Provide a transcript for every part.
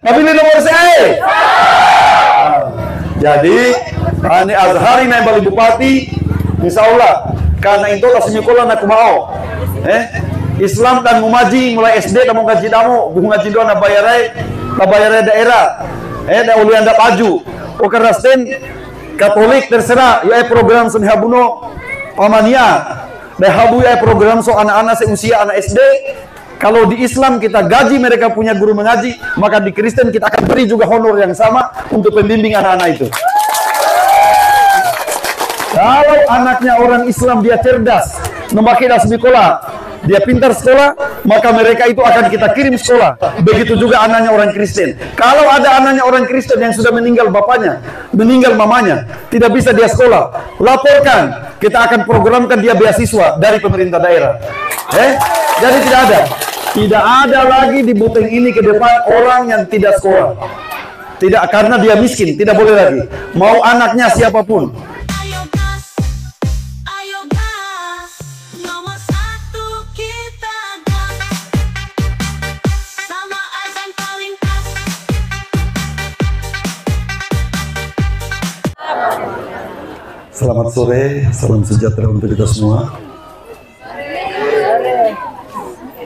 Mapili nomor saya. Jadi, ini Azhari na bali bupati, insya Allah. Karena itu kasih nyekolah nak mau. Islam dan mumaji mulai SD dan ngaji damu, buku ngaji doa na bayarai daerah. Da uli anda paju. Oke Rasten Katolik terserah. Ya program senhabuno pamania. Da habu ya program so anak-anak seusia anak SD. Kalau di Islam kita gaji mereka punya guru mengaji, maka di Kristen kita akan beri juga honor yang sama untuk pembimbing anak-anak itu. Kalau anaknya orang Islam dia cerdas, memakai sekolah, dia pintar sekolah, maka mereka itu akan kita kirim sekolah. Begitu juga anaknya orang Kristen. Kalau ada anaknya orang Kristen yang sudah meninggal bapaknya, meninggal mamanya, tidak bisa dia sekolah, laporkan. Kita akan programkan dia beasiswa dari pemerintah daerah. Jadi tidak ada lagi di Buteng ini ke depan orang yang tidak sekolah. Tidak, karena dia miskin, tidak boleh lagi. Mau anaknya siapapun. Selamat sore, salam sejahtera untuk kita semua.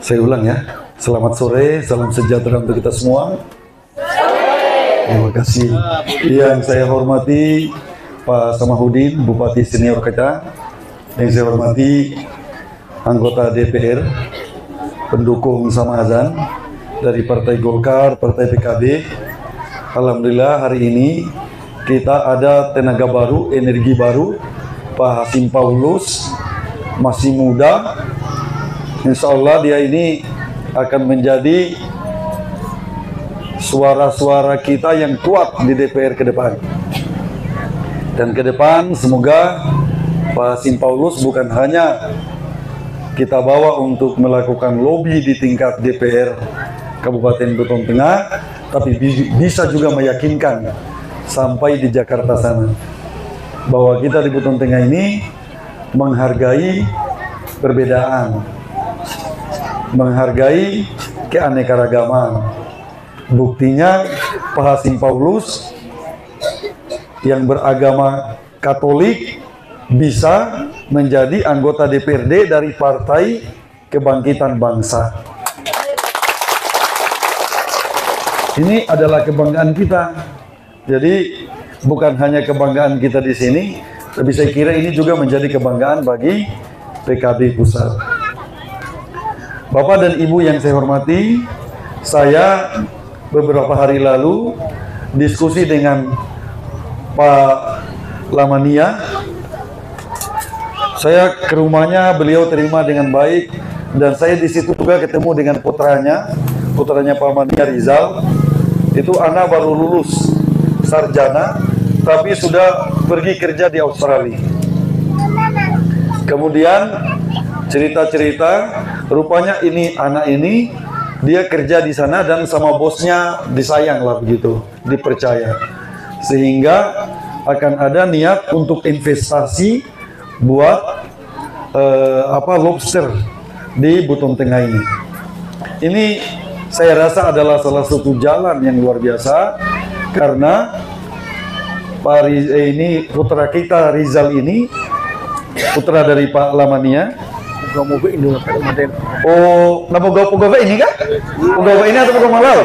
Saya ulang ya, selamat sore, salam sejahtera untuk kita semua. Terima kasih. Yang saya hormati Pak Samahudin, Bupati Senior kita. Yang saya hormati anggota DPR, pendukung Sama Azan dari Partai Golkar, Partai PKB. Alhamdulillah hari ini kita ada tenaga baru, energi baru, Pak Hasim Paulus, masih muda. Insya Allah dia ini akan menjadi suara-suara kita yang kuat di DPR ke depan. Dan ke depan semoga Pak Hasim Paulus bukan hanya kita bawa untuk melakukan lobby di tingkat DPR Kabupaten Buton Tengah, tapi bisa juga meyakinkan sampai di Jakarta sana bahwa kita di Buton Tengah ini menghargai perbedaan, menghargai keanekaragaman. Buktinya Pak Hasim Paulus yang beragama Katolik bisa menjadi anggota DPRD dari Partai Kebangkitan Bangsa. Ini adalah kebanggaan kita. Jadi bukan hanya kebanggaan kita di sini, tapi saya kira ini juga menjadi kebanggaan bagi PKB Pusat. Bapak dan Ibu yang saya hormati, saya beberapa hari lalu diskusi dengan Pak Lamania. Saya ke rumahnya, beliau terima dengan baik, dan saya di situ juga ketemu dengan putranya Pak Lamania Rizal. Itu anak baru lulus sarjana, tapi sudah pergi kerja di Australia. Kemudian cerita-cerita, rupanya ini anak ini dia kerja di sana dan sama bosnya disayang lah begitu, dipercaya, sehingga akan ada niat untuk investasi buat lobster di Buton Tengah ini. Ini saya rasa adalah salah satu jalan yang luar biasa, karena Pak ini putra kita Rizal ini, putra dari Pak Lamania. Oh, nama pegawai ini kah? Pegawai ini atau pegawai Malau?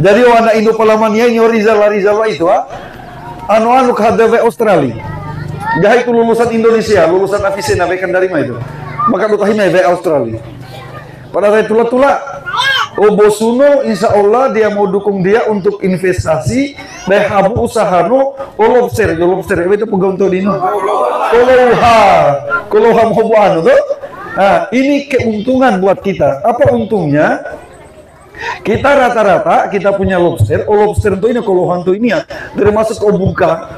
Jadi anak Indo Pak Lamania ini Rizal itu anu KDW Australia. Gak itu lulusan Indonesia, lulusan Avicenna kan dari mana itu? Maka lu tahu ini Australia. Pada saya tula-tula, Bosuno insya Allah dia mau dukung dia untuk investasi dari habu usaha no lobster itu pegawai tuh dino kalau habu anu tuh. Nah ini keuntungan buat kita. Apa untungnya? Kita rata-rata kita punya lobster tuh ini kalau hantu ini ya termasuk obungka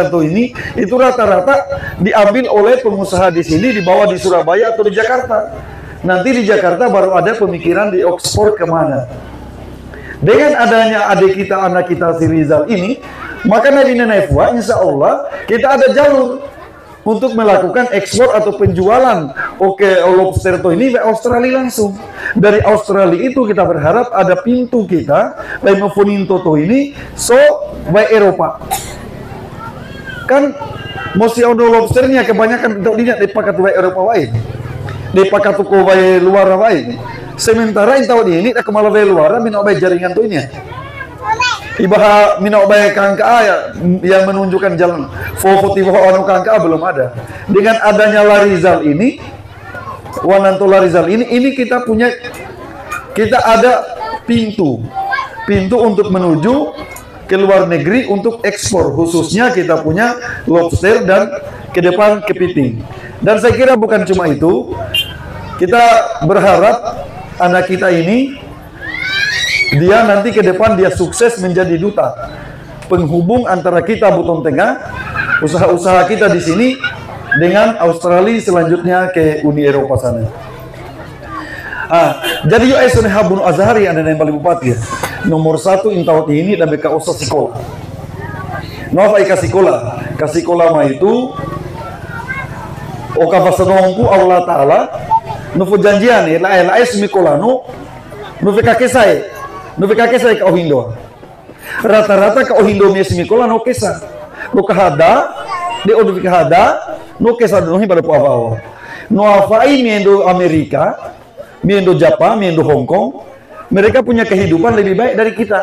tuh ini itu rata-rata diambil oleh pengusaha di sini, dibawa di Surabaya atau di Jakarta. Nanti di Jakarta baru ada pemikiran diekspor kemana. Dengan adanya adik kita, anak kita si Rizal ini, maka dari Nenefwa insya Allah kita ada jalur untuk melakukan ekspor atau penjualan lobster ini ke Australia langsung. Dari Australia itu kita berharap ada pintu kita by memfoninto ini so by Eropa. Kan mesti ada lobsternya kebanyakan untuk dilihat di pakat by Eropa lain. Di pakat tuku by luar lain. Sementara yang tahu ini tak kemala by luar minok by jaringan tuh ini. Ibaha minok by kangka yang menunjukkan jalan Fofoti anu kangka belum ada. Dengan adanya Larizal ini, Wananto Larizal ini kita ada pintu untuk menuju ke luar negeri untuk ekspor, khususnya kita punya lobster dan ke depan kepiting. Dan saya kira bukan cuma itu, kita berharap anak kita ini dia nanti ke depan dia sukses menjadi duta penghubung antara kita Buton Tengah, usaha-usaha kita di sini dengan Australia, selanjutnya ke Uni Eropa sana. Jadi yo esun habun Azhari ada yang paling bupati ya. Nomor 1 intawat ini dan beka usah sekolah. Nova ika sekolah mah itu oka pasanongku Allah Taala nufu janjian la semikola nu kakek saya ke Ohindo. Rata-rata ke Ohindo mi semikola no kesa. No kahada, de odu kahada, no kesa no pada puawa. No afai miendo Amerika, miendo Jepang, miendo Hong Kong, mereka punya kehidupan lebih baik dari kita.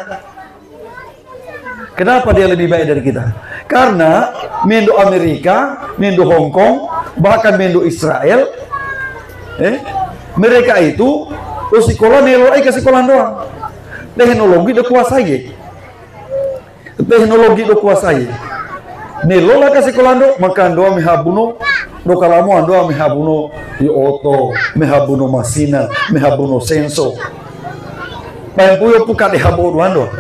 Kenapa dia lebih baik dari kita? Karena miendo Amerika, miendo Hong Kong, bahkan miendo Israel, mereka itu sekolah nelo ke sekolah doang. Teknologi udah kuasai. Nelo lah kasih kolando makan doa mehabuno do kalamu ando mehabuno di oto mehabuno masina mehabuno senso. Pempuyo puka de habu doando.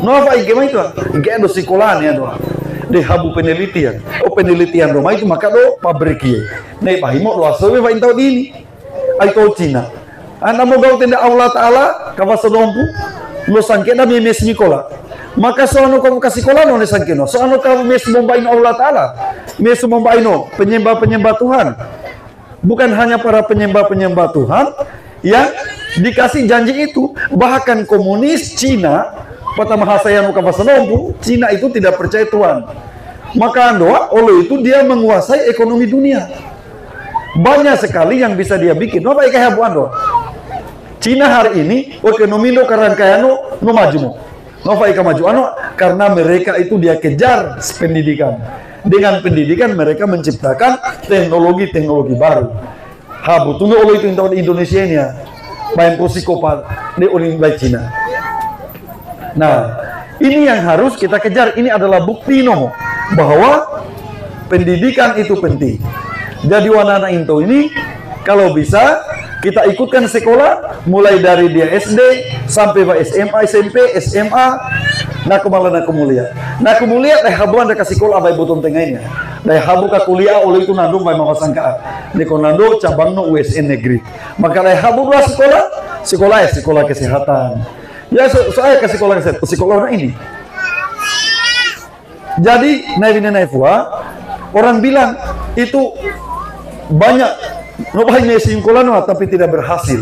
No apa igema itu? Ige do sekolah nih doa. De habu penelitian. Penelitian do itu maka do pabrik ye. Nei pahimo do asobe ba intau dini. Ai to Cina. Anda mau gau tenda Allah Ta'ala kawasan dompu no sangke na mes Nikola maka soano kamu kasih kola no sangke no soano kamu mes membaino Allah Ta'ala mes membaino penyembah Tuhan, bukan hanya para penyembah Tuhan yang dikasih janji itu. Bahkan komunis Cina pada mahasaya no kawasan dompu Cina itu tidak percaya Tuhan, maka doa oleh itu dia menguasai ekonomi dunia. Banyak sekali yang bisa dia bikin. Apa kayak habuan doa Cina hari ini ekonomi lo karena kaya no maju Nova ika maju karena mereka itu dia kejar pendidikan. Dengan pendidikan mereka menciptakan teknologi baru. Tunggu oleh itu di Indonesia ini ya. Main psikopat di Olimpia Cina. Nah, ini yang harus kita kejar. Ini adalah bukti bahwa pendidikan itu penting. Jadi wanana into ini kalau bisa kita ikutkan sekolah mulai dari dia SD sampai SMA, SMP, SMA, nak kumulia. Nak kumulia dah habuan dah kasih sekolah baik Buton Tengahnya. Dah habu ka kuliah oleh itu nandung baik mawasangka. Niko nando cabang no USN negeri. Maka dah habu lah sekolah kesehatan. Ya saya ke sekolah ini. Jadi naifua orang bilang itu banyak Nobahnya singkulano tapi tidak berhasil.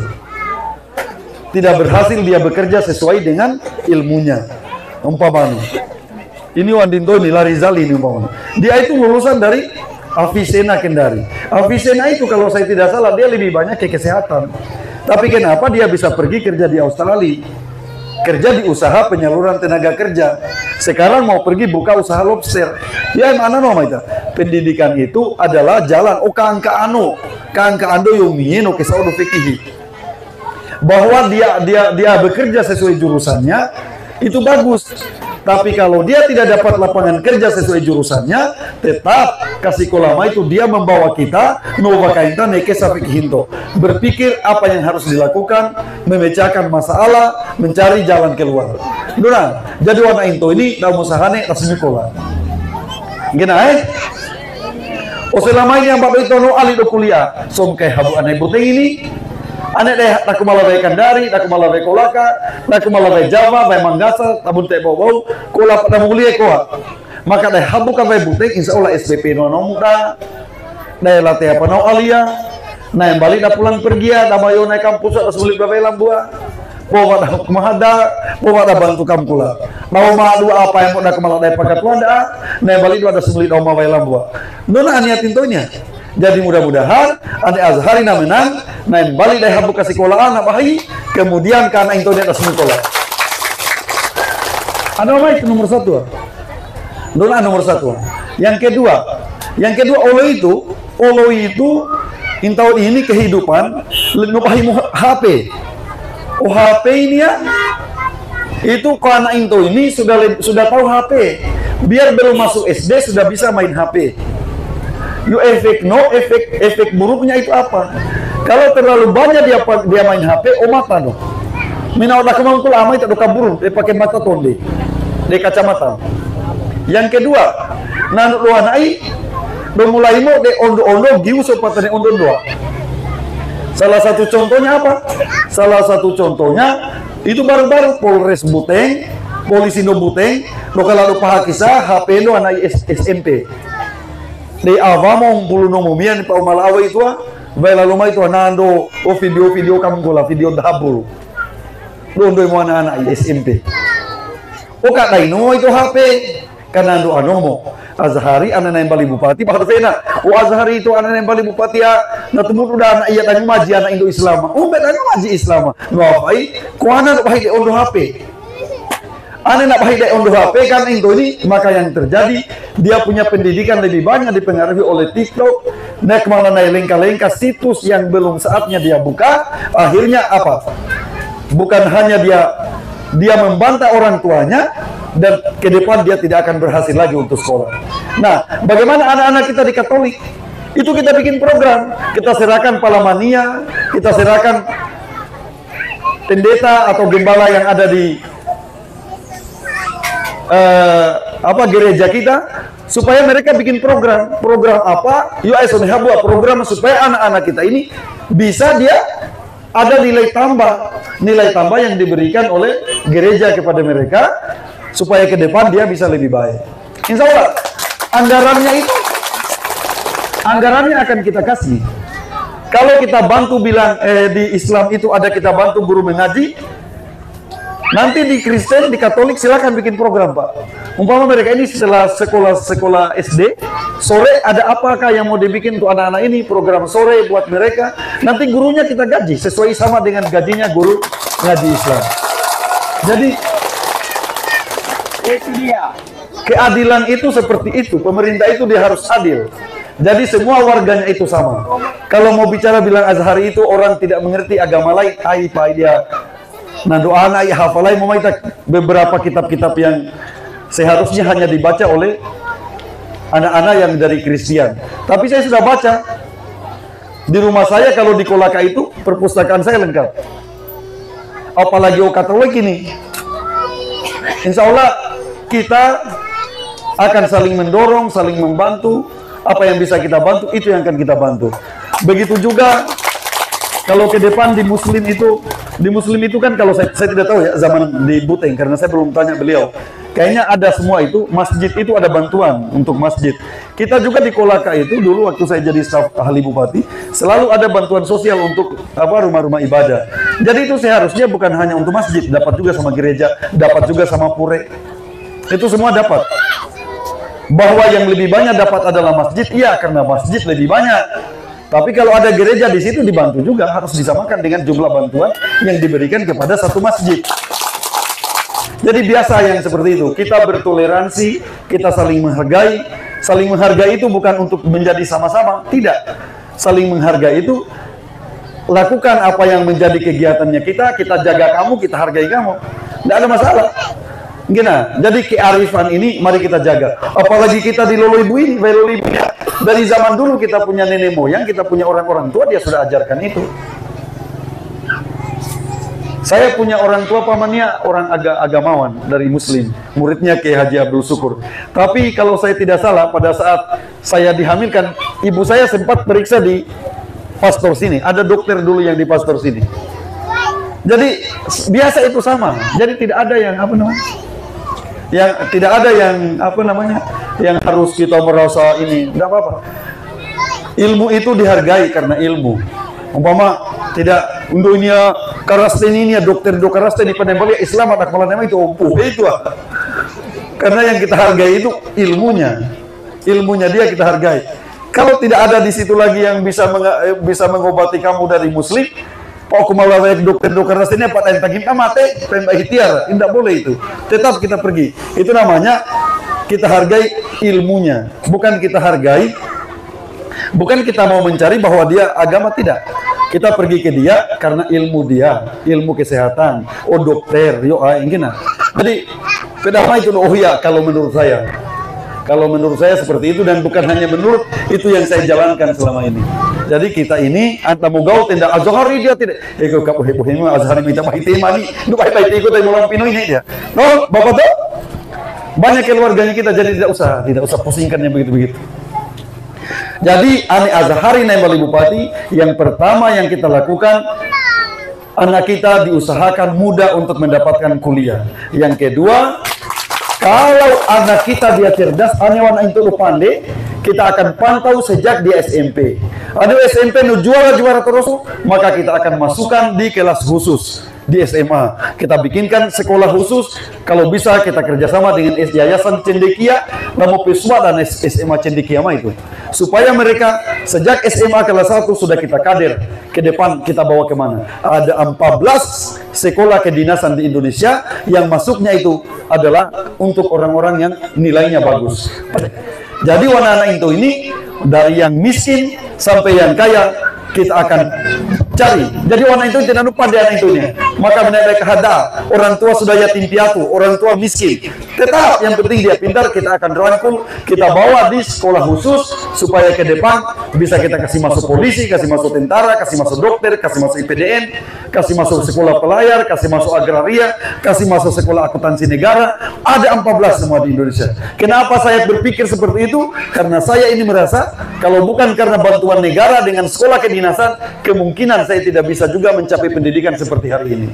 Tidak berhasil dia bekerja sesuai dengan ilmunya. Umpamanya. Ini Wandinto ini Larizal ini umpamanya. Dia itu lulusan dari Avicenna Kendari. Avicenna itu kalau saya tidak salah dia lebih banyak ke kesehatan. Tapi kenapa dia bisa pergi kerja di Australia? Kerja di usaha penyaluran tenaga kerja. Sekarang mau pergi buka usaha lobster. Ya mana nama itu? Pendidikan itu adalah jalan. Kangka ando yomi no kesau do fikih. Bahwa dia bekerja sesuai jurusannya itu bagus. Tapi kalau dia tidak dapat lapangan kerja sesuai jurusannya, tetap kasih kolama itu dia membawa kita nova kainta neke sapik hinto. Berpikir apa yang harus dilakukan, memecahkan masalah, mencari jalan keluar. Dona, jadi warna into ini dalam usahane tasmi kola. Gina selama ini yang bapak itu no ali do kuliah, som kayak habu aneh buteng ini. Anak deh, tak malah Kandari, tak malah Kolaka, tak malah Java, baik Manggasa, tabun teh bau, kola pada mulia koa. Maka dah habu kabai buteng insya Allah SPP nono muda. Dah latih apa no alia. Nah yang balik dah pulang pergi ya. Dah bayo naik kampus dah sulit kabai lambua. Bawa dah kemahada. Bawa dah bantu kampula. Bawa madu apa yang dah kemalak dah pakai tuan dah. Nah yang balik dah sulit dah kabai lambua. Nona aniat intonya. Jadi mudah-mudahan ada Azhari na menang. Nah yang balik dah habu kasih kolaan apa hai. Kemudian karena intonya dah semuanya. Ada apa itu nomor satu? Nona nomor satu. Yang kedua olo itu intau ini kehidupan lenupahi HP. Oh HP ini ya, itu karena intau ini sudah tahu HP. Biar belum masuk SD sudah bisa main HP. Efek buruknya itu apa? Kalau terlalu banyak dia main HP, mata dong. Mina udah kemampu lama itu kabur, dia pakai mata tonde, dia kacamata. Yang kedua, nanti luanai, mulai mau de ondo giu sepatane ondo doa. Salah satu contohnya apa? Salah satu contohnya itu baru-baru Polres Buteng, Polisi no Buteng, kalau lupa kisah HP do anak SMP. Di awam bulu nomumian pa umalawa itu baila luma itu nando video kamu gola video dabul. Dondo mo anak SMP. O kadai no itu HP kanando anomo. Azhari anak yang bali bupati pak Fena. O Azhari itu anak yang bali bupati ya natemu udah anak iya tanya maji anak Indo Islam. Oh beda maji Islam. Ngafai kuana bahai ondo HP. Ane nak bahai ondo HP kan ini maka yang terjadi dia punya pendidikan lebih banyak dipengaruhi oleh TikTok. Nek malah naik lengka-lengka situs yang belum saatnya dia buka. Akhirnya apa? Bukan hanya dia membantah orang tuanya dan ke depan dia tidak akan berhasil lagi untuk sekolah. Nah, bagaimana anak-anak kita di Katolik? Itu kita bikin program, kita serahkan palamania, kita serahkan pendeta atau gembala yang ada di gereja kita supaya mereka bikin program apa? Yuk ayo buat program supaya anak-anak kita ini bisa dia ada nilai tambah yang diberikan oleh gereja kepada mereka supaya ke depan dia bisa lebih baik. Insya Allah anggarannya akan kita kasih. Kalau kita bantu bilang di Islam itu ada kita bantu guru mengaji. Nanti di Kristen, di Katolik silakan bikin program Pak. Umpama mereka ini setelah sekolah SD, sore ada apakah yang mau dibikin untuk anak-anak ini program sore buat mereka. Nanti gurunya kita gaji sesuai sama dengan gajinya guru ngaji Islam. Jadi itu dia. Keadilan itu seperti itu. Pemerintah itu dia harus adil. Jadi semua warganya itu sama. Kalau mau bicara bilang Azhari itu orang tidak mengerti agama lain, dia nah doa anak hafalai memaita beberapa kitab-kitab yang seharusnya hanya dibaca oleh anak-anak yang dari Kristen. Tapi saya sudah baca di rumah saya, kalau di Kolaka itu perpustakaan saya lengkap. Apalagi Katolik ini. Insya Allah kita akan saling mendorong, saling membantu. Apa yang bisa kita bantu itu yang akan kita bantu. Begitu juga kalau ke depan di Muslim itu kan kalau saya tidak tahu ya zaman di Buteng karena saya belum tanya beliau. Kayaknya ada semua itu, masjid itu ada bantuan untuk masjid. Kita juga di Kolaka itu dulu waktu saya jadi staf ahli bupati, selalu ada bantuan sosial untuk rumah-rumah ibadah. Jadi itu seharusnya bukan hanya untuk masjid, dapat juga sama gereja, dapat juga sama pure. Itu semua dapat. Bahwa yang lebih banyak dapat adalah masjid, iya karena masjid lebih banyak. Tapi kalau ada gereja di situ dibantu juga, harus disamakan dengan jumlah bantuan yang diberikan kepada satu masjid. Jadi biasa yang seperti itu, kita bertoleransi, kita saling menghargai. Saling menghargai itu bukan untuk menjadi sama-sama, tidak. Saling menghargai itu, lakukan apa yang menjadi kegiatannya kita jaga kamu, kita hargai kamu. Tidak ada masalah. Gina, jadi kearifan ini mari kita jaga. Apalagi kita di Lolo Ibu ini, dari zaman dulu kita punya nenek moyang, kita punya orang-orang tua, dia sudah ajarkan itu. Saya punya orang tua pamannya orang agamawan dari Muslim, muridnya Kiai Haji Abdul Syukur. Tapi kalau saya tidak salah, pada saat saya dihamilkan, ibu saya sempat periksa di pastor sini. Ada dokter dulu yang di pastor sini. Jadi biasa itu sama. Jadi tidak ada yang Yang tidak ada yang apa namanya, yang harus kita merasa ini, tidak apa-apa. Ilmu itu dihargai karena ilmu. Umpama tidak untuk ini ya karasten ini ya dokter karasten di Padang Islam ada kepala nama itu itu karena yang kita hargai itu ilmunya dia kita hargai. Kalau tidak ada di situ lagi yang bisa mengobati kamu dari muslim, aku mau lawak dokter karasten ini apa tentang kita mati pembah ikhtiar, tidak boleh itu. Tetap kita pergi. Itu namanya kita hargai ilmunya, bukan kita hargai. Bukan kita mau mencari bahwa dia agama, tidak. Kita pergi ke dia karena ilmu dia, ilmu kesehatan. Oh dokter, yo ingin. Jadi kenapa itu? Oh ya, kalau menurut saya seperti itu, dan bukan hanya menurut, itu yang saya jalankan selama ini. Jadi kita ini antamu gaul tidak azhari dia tidak. Eko kapu hepohemu azhari minta pahiti mani, lu pahiti ikut yang malam pino ini dia. No, bapak tuh banyak keluarganya kita, jadi tidak usah pusingkannya begitu-begitu. Jadi ane azhari naik bali bupati, yang pertama yang kita lakukan, anak kita diusahakan mudah untuk mendapatkan kuliah. Yang kedua, kalau anak kita dia cerdas, ane wana itu pandai, kita akan pantau sejak dia SMP. Ada SMP nu juara terus, maka kita akan masukkan di kelas khusus di SMA. Kita bikinkan sekolah khusus, kalau bisa kita kerjasama dengan Yayasan Cendekia, Namo Peswa dan SMA Cendekia itu. Supaya mereka sejak SMA kelas 1 sudah kita kader, ke depan kita bawa kemana. Ada 14 sekolah kedinasan di Indonesia yang masuknya itu adalah untuk orang-orang yang nilainya bagus. Jadi anak-anak itu ini dari yang miskin sampai yang kaya kita akan cari. Jadi warna itu tidak lupa dia anak itunya. Maka menilai kehada, orang tua sudah yatim piatu, orang tua miskin. Tetap yang penting dia pintar, kita akan rangkul, kita bawa di sekolah khusus supaya ke depan bisa kita kasih masuk polisi, kasih masuk tentara, kasih masuk dokter, kasih masuk IPDN, kasih masuk sekolah pelayar, kasih masuk agraria, kasih masuk sekolah akuntansi negara. Ada 14 semua di Indonesia. Kenapa saya berpikir seperti itu? Karena saya ini merasa kalau bukan karena bantuan negara dengan sekolah kedinasan, kemungkinan saya tidak bisa juga mencapai pendidikan seperti hari ini.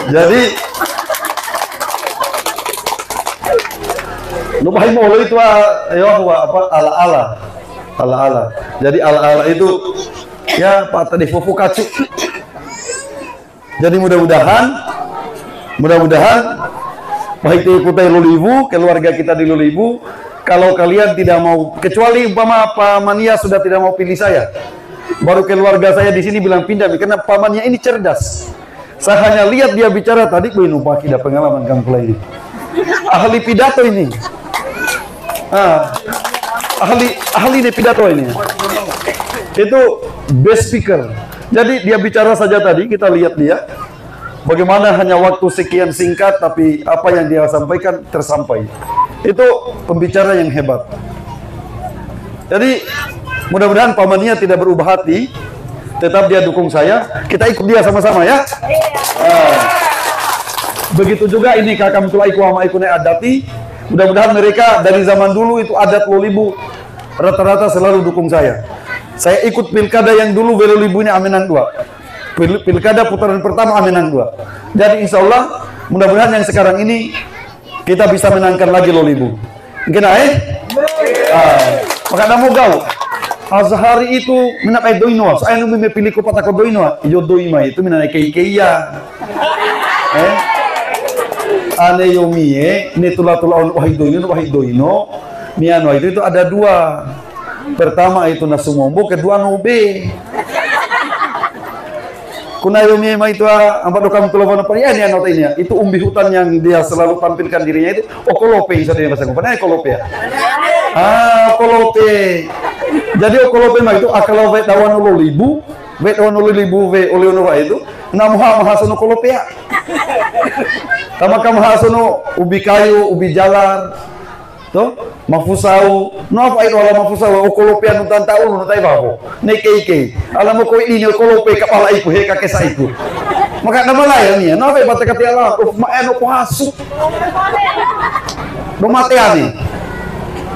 Jadi lupain mulu itu apa ala-ala. Jadi ala-ala itu ya Pak tadi fufu kacu. Jadi mudah-mudahan baik di Kutai Lulibu, keluarga kita di Lulibu, kalau kalian tidak mau, kecuali umpama Pak Mania sudah tidak mau pilih saya, baru keluarga saya di sini bilang pindah, karena Pak Mania ini cerdas. Saya hanya lihat dia bicara tadi, Pak tidak pengalaman kampung ini, ahli pidato ini, ahli di pidato ini, itu best speaker. Jadi dia bicara saja tadi, kita lihat dia, bagaimana hanya waktu sekian singkat, tapi apa yang dia sampaikan tersampai. Itu pembicara yang hebat. Jadi mudah-mudahan Pak Mania tidak berubah hati, tetap dia dukung saya. Kita ikut dia sama-sama ya. Begitu juga ini kakam tulai kuama ikune adati. Mudah-mudahan mereka dari zaman dulu itu adat Lulibu rata-rata selalu dukung saya. Saya ikut pilkada yang dulu Lulibu ini Aminan 2. Pilkada putaran pertama Aminan 2. Jadi insya Allah mudah-mudahan yang sekarang ini kita bisa menangkan lagi Lulibu. Mungkin maka namu gau Azhari itu menakai doino. Saya nunggu pilih ko patako doino. Iyo doima itu menakai keiya. Ane yomiye netula-tula on wahid doino. Miano itu ada dua. Pertama itu nasumombo, kedua nobe. Kunayo mima itu ampat dokam telepon apa ya ini anota ini ya. Itu umbi hutan yang dia selalu tampilkan dirinya itu okolope bisa dia bahasa Kupang. Okolope ya. Okolope. Jadi okolope mah itu akal we tawan Lulibu, we tawan Lulibu we oleh itu namuha mahasono okolope ya. Tamaka mahasono ubi kayu, ubi jalar. Tuh, mafusau, no apa itu ala mafusau, okolope anu tantau nu tai baho, nekei, alam ko ini okolope kepala iku he kakek saiku. Maka nama lain ya, no apa bata kati ala, ma eno ko hasu. Do mateani.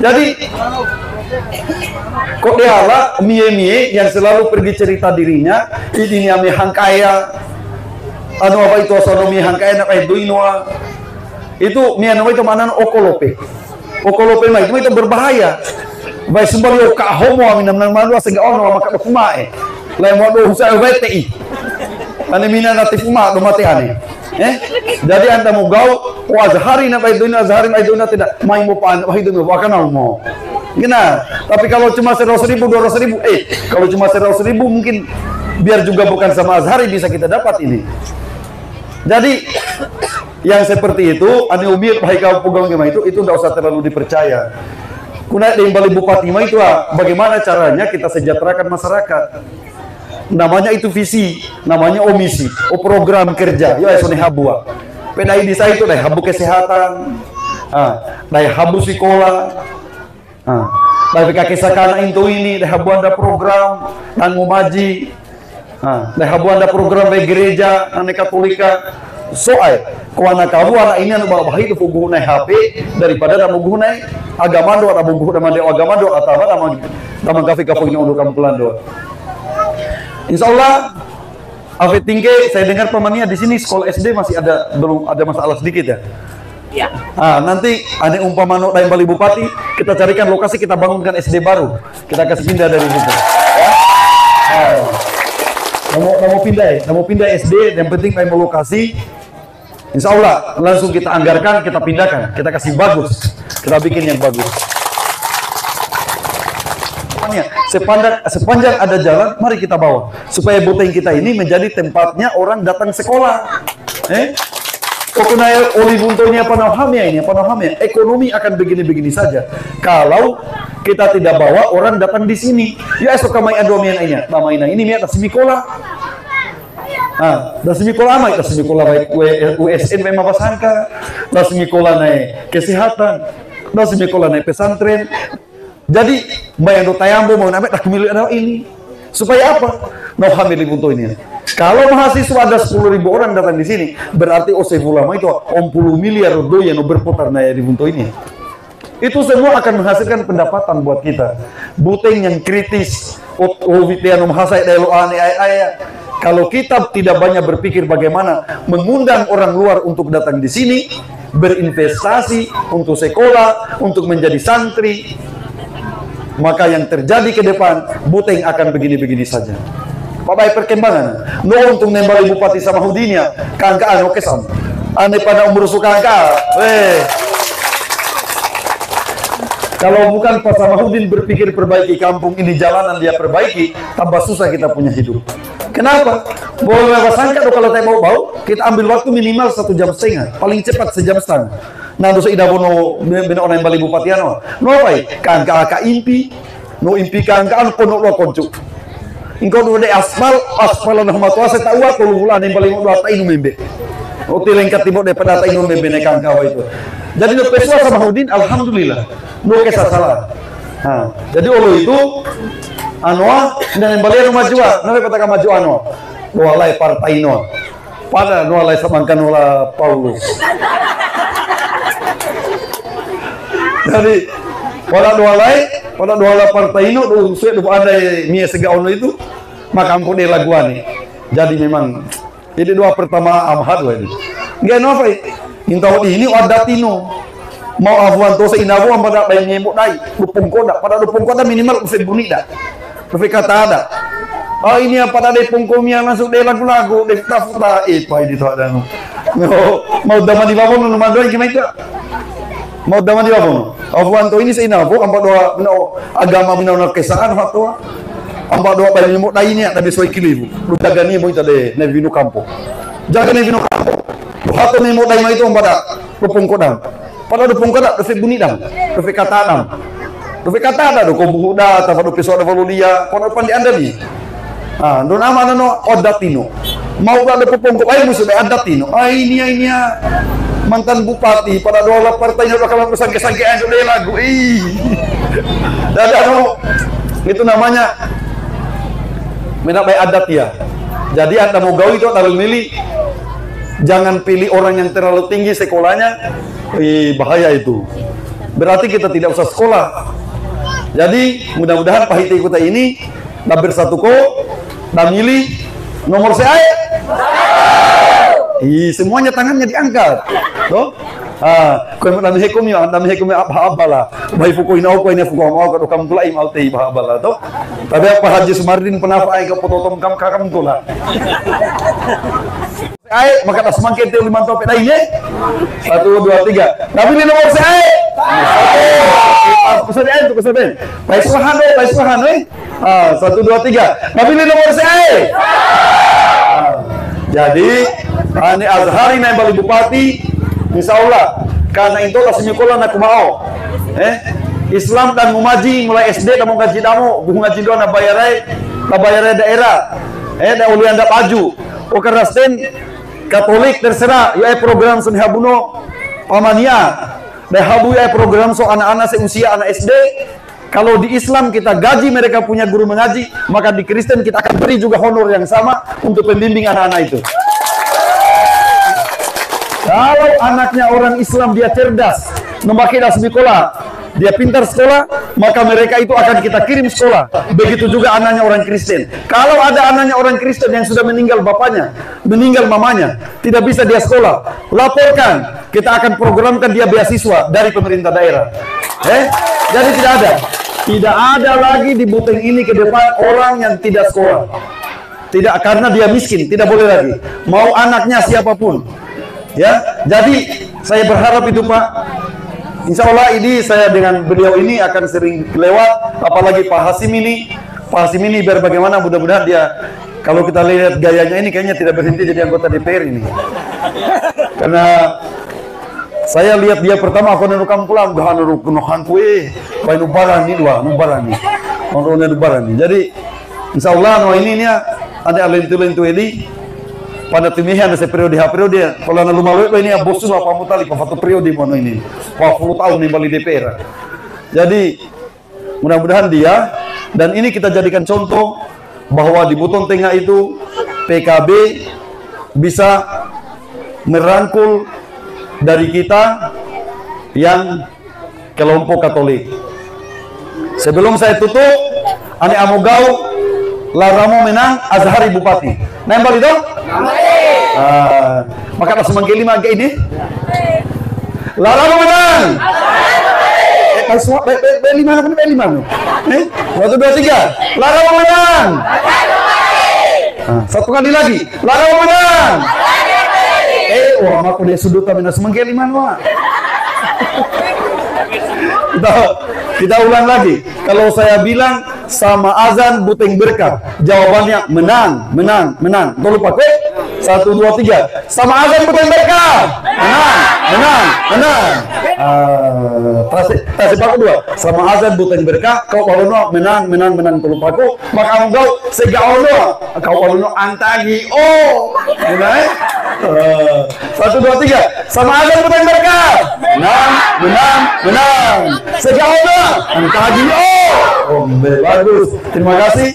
Jadi kok dia ala mie yang selalu pergi cerita dirinya, ini ame hangkaya. anu apa itu sonomihan kayak enak duinoa. Itu mian itu mana okolope. Okolope mah itu berbahaya. Baik sembali ka homo aminam nang malu sehingga ono maka kumae. Lain mau do usaha WTI. Ane mina natif uma do mati ane. Jadi anda mau gaul azhari na baik dunia azhari na dunia tidak main mau pan wah itu akan mau. Gina, tapi kalau cuma 100.000 200.000 kalau cuma 100.000 mungkin biar juga bukan sama azhari bisa kita dapat ini. Jadi yang seperti itu ane umir baik kau pegang itu tidak usah terlalu dipercaya. Kuna di Bali Bupati mah itu bagaimana caranya kita sejahterakan masyarakat. Namanya itu visi, namanya omisi, program kerja. Ya sone habua. Pedai di saya itu dai habu kesehatan. Dai habu sekolah. Dai kakisakana itu ini dai habu anda program tanggung maji. Dai habu anda program di gereja ane Katolika. Soal kuana kamu anak ini anu bawa itu puguh naik HP daripada namu guh naik agama do namu guh agama do atau nama kafe kafe ini untuk kamu pelando. Insya Allah, Afid Tingke, saya dengar pemania di sini sekolah SD masih belum ada masalah sedikit ya. Ya. Nanti ada umpama dari Bali Bupati, kita carikan lokasi, kita bangunkan SD baru, kita kasih pindah dari situ. Ya. Mau pindah SD, yang penting mau lokasi. Insya Allah langsung kita anggarkan, kita pindahkan, kita kasih bagus, kita bikin yang bagus. Sepanjang ada jalan, mari kita bawa supaya Buteng kita ini menjadi tempatnya orang datang sekolah. Kokunaya oli buntonya panahamnya ekonomi akan begini-begini saja. Kalau kita tidak bawa orang datang di sini, ya esok kamai adomian ini mi atas mikola. Das mikola amai, das mikola baik USN memang pasangka, das mikola naik kesehatan, das mikola naik pesantren. Jadi bayang do tayambo mau nampak tak milik ada ini supaya apa? Mau hamil buntu ini. Kalau mahasiswa ada 10.000 orang datang di sini, berarti OSEF ulama itu 40 miliar do yang berputar naya di buntu ini. Itu semua akan menghasilkan pendapatan buat kita. Buteng yang kritis, ovitian mahasai delo ane ayah. Kalau kita tidak banyak berpikir bagaimana mengundang orang luar untuk datang di sini, berinvestasi untuk sekolah, untuk menjadi santri, maka yang terjadi ke depan Buteng akan begini-begini saja. Bapak perkembangan no untuk nembali Bupati Samahudinya kangkaan oke sam ane pada umur suka kalau bukan Pak Samahudin berpikir perbaiki kampung ini, jalanan dia perbaiki, tambah susah kita punya hidup. Kenapa? Boleh sangka kalau saya mau bau, kita ambil waktu minimal 1,5 jam, paling cepat 1,5 jam. Nah, dosa idabono bina orang Bali Bupati ano. No pai, kan ka impi, no impi kan kono lo koncu. Ingko do de aspal na matua sa tawa ko bulan yang paling do ata inu membe. O tilengkat tibo de pada ata inu membe ne kan kawa itu. Jadi no peswa Samahudin alhamdulillah. No kesasala. Jadi olo itu anoa dan Bali anu majua, no kata maju ano. Walai partai no. Pada no alai samangkan ola Paulus. Jadi pada dua partai ini do ada mie segaono itu maka ampun de laguane. Jadi memang ini doa pertama amhad wa ini. Nggak no fai. Intau ini adatino. Mau afuan to sa inabo ang pada bay ngemo dai. Dupong koda, pada dupong koda minimal usay bunida. Tapi kata ada. Oh ini yang pada de pungkomnya langsung de lagu-lagu de tafuta pa dito ada no. Mau daman di bawah no mandoy gimana itu? Mau daman di bawah. Afuan to ini sa inabo ang doa agama binaw kesaan hatwa. Ang doa bay ngemo dai niya tabi soy kilibu. Ludagan ni mo ita de na vino campo. Jaga na vino campo. Hato ni mo dai ma ito ang pada dupong koda. Pada dupong koda do fe bunidang. Do fe katanam. Do fe katada do ko buhuda ta do peso da valulia kono pandi anda ni. Do nama no odatino. Mau ada pupong ko ay musuh adatino. Ay ini mantan bupati pada dua partainya bakal kesangke-sangkean sudah lagu. Dan itu namanya menabai adat ya. Jadi Anda mau gaul itu harus milih. Jangan pilih orang yang terlalu tinggi sekolahnya. Bahaya itu. Berarti kita tidak usah sekolah. Jadi mudah-mudahan pahiti kita ini dah bersatu ko, dah milih nomor saya. semuanya tangannya diangkat. Toh? Kau yang dami hukum apa lah. Bayi fuku ina ko ina fuku mau ka kam tulai mau tei apa lah toh. Tapi apa Haji Sumardin penafa ai ka pototom kam tula. Ai maka tas mangke teu lima topek lainnya. 1 2 3. Tapi ini nomor saya. Pesan. Baik suhan eh. 1 2 3. Tapi ini nomor saya. Jadi ini Azhari na bali bupati insyaallah karena itu kasih nak mau Islam dan mumaji mulai SD dan ngaji damu ngaji doa na bayarai daerah da uli anda paju o karasten Katolik terserah ya program sen habuno pamania da habu ya program so anak-anak seusia anak SD. Kalau di Islam kita gaji mereka punya guru mengaji, maka di Kristen kita akan beri juga honor yang sama untuk pembimbing anak-anak itu. Kalau anaknya orang Islam dia cerdas, memakai sekolah, dia pintar sekolah, maka mereka itu akan kita kirim sekolah. Begitu juga anaknya orang Kristen. Kalau ada anaknya orang Kristen yang sudah meninggal bapaknya, meninggal mamanya, tidak bisa dia sekolah, laporkan. Kita akan programkan dia beasiswa dari pemerintah daerah. Jadi tidak ada lagi di Buteng ini ke depan orang yang tidak sekolah. Tidak, karena dia miskin, tidak boleh lagi. Mau anaknya siapapun. Ya, jadi saya berharap itu Pak. Insya Allah ini saya dengan beliau ini akan sering lewat. Apalagi Pak Hasim ini biar bagaimana mudah-mudahan dia, kalau kita lihat gayanya ini kayaknya tidak berhenti jadi anggota DPR ini. Karena saya lihat dia pertama aku nukam pulang dah nukan kue, pai nubaran nih. Jadi insya Allah ini ada alentu ini pada timihan ada periode kalau na lumalu ini ya bos lah pamutali pafatu periode mono ini 40 tahun nih bali DPR. Jadi mudah-mudahan dia dan ini kita jadikan contoh bahwa di Buton Tengah itu PKB bisa merangkul dari kita yang kelompok Katolik. Sebelum saya tutup, ane amogau laramo menang Azhari bupati. Nembal itu? Maka tak semangki 5 agak ini. Laramo menang. B5 apa B5? 1 2 3. Laramo menang. Satu kali lagi. Laramo menang. Wah, aku dia sudut kami nak semangki 5 wah. Kita ulang lagi. Kalau saya bilang sama azan Buteng berkah, jawabannya menang. Tolong pakai 1 2 3. Sama azan Buteng berkah. Menang. Tasik paku 2. Sama azan Buteng berkah, kau palono menang. Tolong paku. Maka engkau segaono, kau palono antagi. Oh, menang. 1 2 3. Sama azan Buteng berkah. Menang. Segaono antagi. Oh, bagus. Terima kasih.